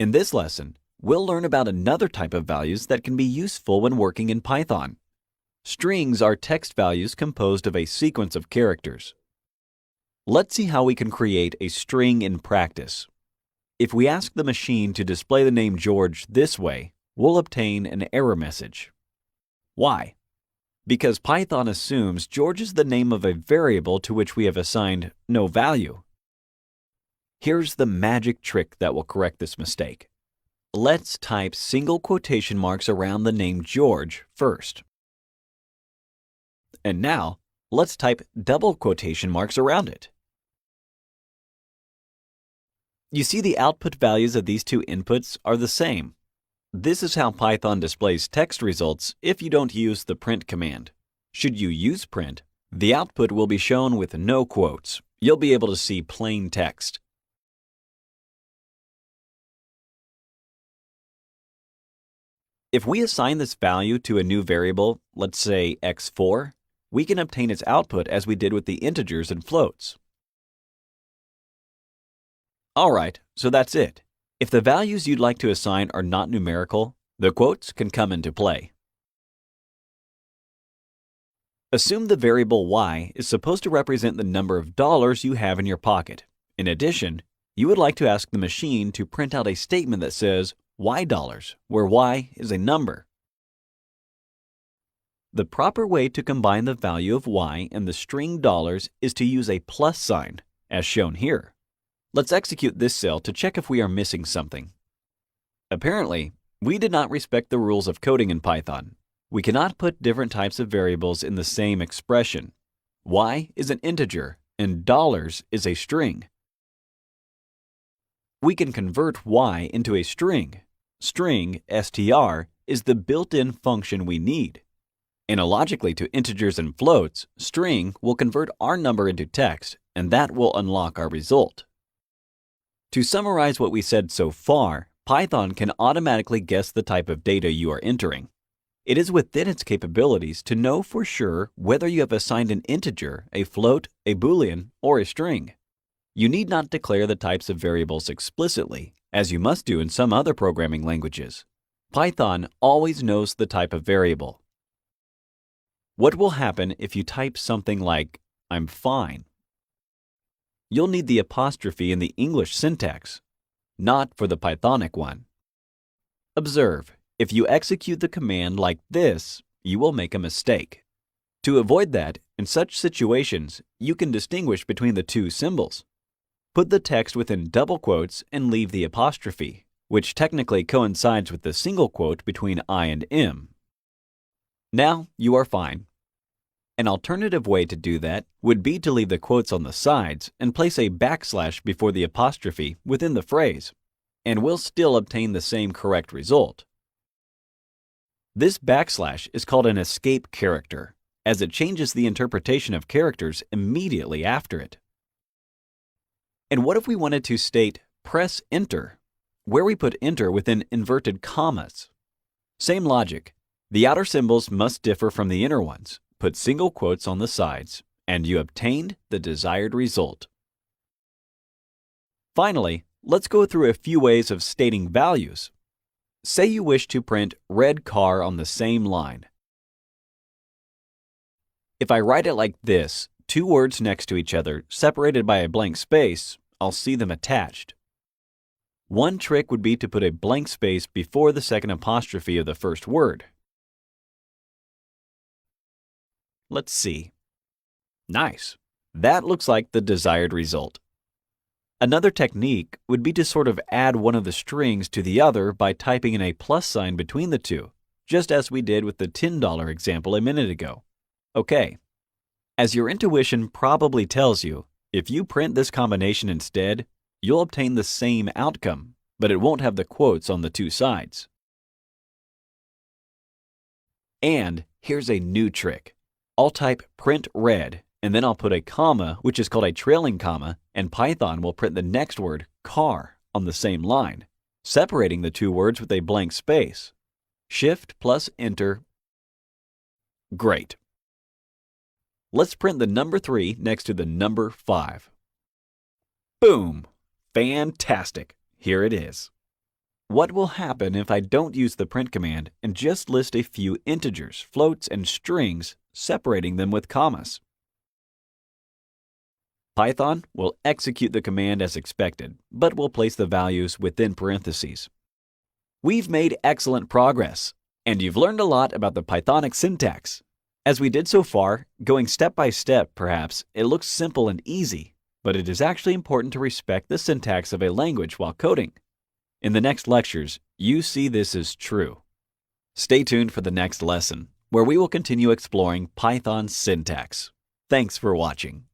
In this lesson, we'll learn about another type of values that can be useful when working in Python. Strings are text values composed of a sequence of characters. Let's see how we can create a string in practice. If we ask the machine to display the name George this way, we'll obtain an error message. Why? Because Python assumes George is the name of a variable to which we have assigned no value. Here's the magic trick that will correct this mistake. Let's type single quotation marks around the name George first. And now, let's type double quotation marks around it. You see the output values of these two inputs are the same. This is how Python displays text results if you don't use the print command. Should you use print, the output will be shown with no quotes. You'll be able to see plain text. If we assign this value to a new variable, let's say x4, we can obtain its output as we did with the integers and floats. Alright, so that's it. If the values you'd like to assign are not numerical, the quotes can come into play. Assume the variable y is supposed to represent the number of dollars you have in your pocket. In addition, you would like to ask the machine to print out a statement that says y dollars, where y is a number. The proper way to combine the value of y and the string dollars is to use a plus sign, as shown here. Let's execute this cell to check if we are missing something. Apparently, we did not respect the rules of coding in Python. We cannot put different types of variables in the same expression. Y is an integer, and dollars is a string. We can convert y into a string. String, str, is the built-in function we need. Analogically to integers and floats, string will convert our number into text, and that will unlock our result. To summarize what we said so far, Python can automatically guess the type of data you are entering. It is within its capabilities to know for sure whether you have assigned an integer, a float, a boolean, or a string. You need not declare the types of variables explicitly, as you must do in some other programming languages. Python always knows the type of variable. What will happen if you type something like, "I'm fine"? You'll need the apostrophe in the English syntax, not for the Pythonic one. Observe, if you execute the command like this, you will make a mistake. To avoid that, in such situations, you can distinguish between the two symbols. Put the text within double quotes and leave the apostrophe, which technically coincides with the single quote between I and M. Now you are fine. An alternative way to do that would be to leave the quotes on the sides and place a backslash before the apostrophe within the phrase, and we'll still obtain the same correct result. This backslash is called an escape character, as it changes the interpretation of characters immediately after it. And what if we wanted to state press enter, where we put enter within inverted commas? Same logic. The outer symbols must differ from the inner ones. Put single quotes on the sides, and you obtained the desired result. Finally, let's go through a few ways of stating values. Say you wish to print red car on the same line. If I write it like this, two words next to each other, separated by a blank space, I'll see them attached. One trick would be to put a blank space before the second apostrophe of the first word. Let's see. Nice. That looks like the desired result. Another technique would be to sort of add one of the strings to the other by typing in a plus sign between the two, just as we did with the $10 example a minute ago. Okay. As your intuition probably tells you, if you print this combination instead, you'll obtain the same outcome, but it won't have the quotes on the two sides. And here's a new trick. I'll type print red, and then I'll put a comma, which is called a trailing comma, and Python will print the next word, car, on the same line, separating the two words with a blank space. Shift plus enter. Great. Let's print the number 3 next to the number 5. Boom! Fantastic! Here it is. What will happen if I don't use the print command and just list a few integers, floats, and strings, separating them with commas? Python will execute the command as expected, but will place the values within parentheses. We've made excellent progress, and you've learned a lot about the Pythonic syntax. As we did so far, going step by step perhaps, it looks simple and easy, but it is actually important to respect the syntax of a language while coding. In the next lectures, you see this is true. Stay tuned for the next lesson, where we will continue exploring Python syntax. Thanks for watching.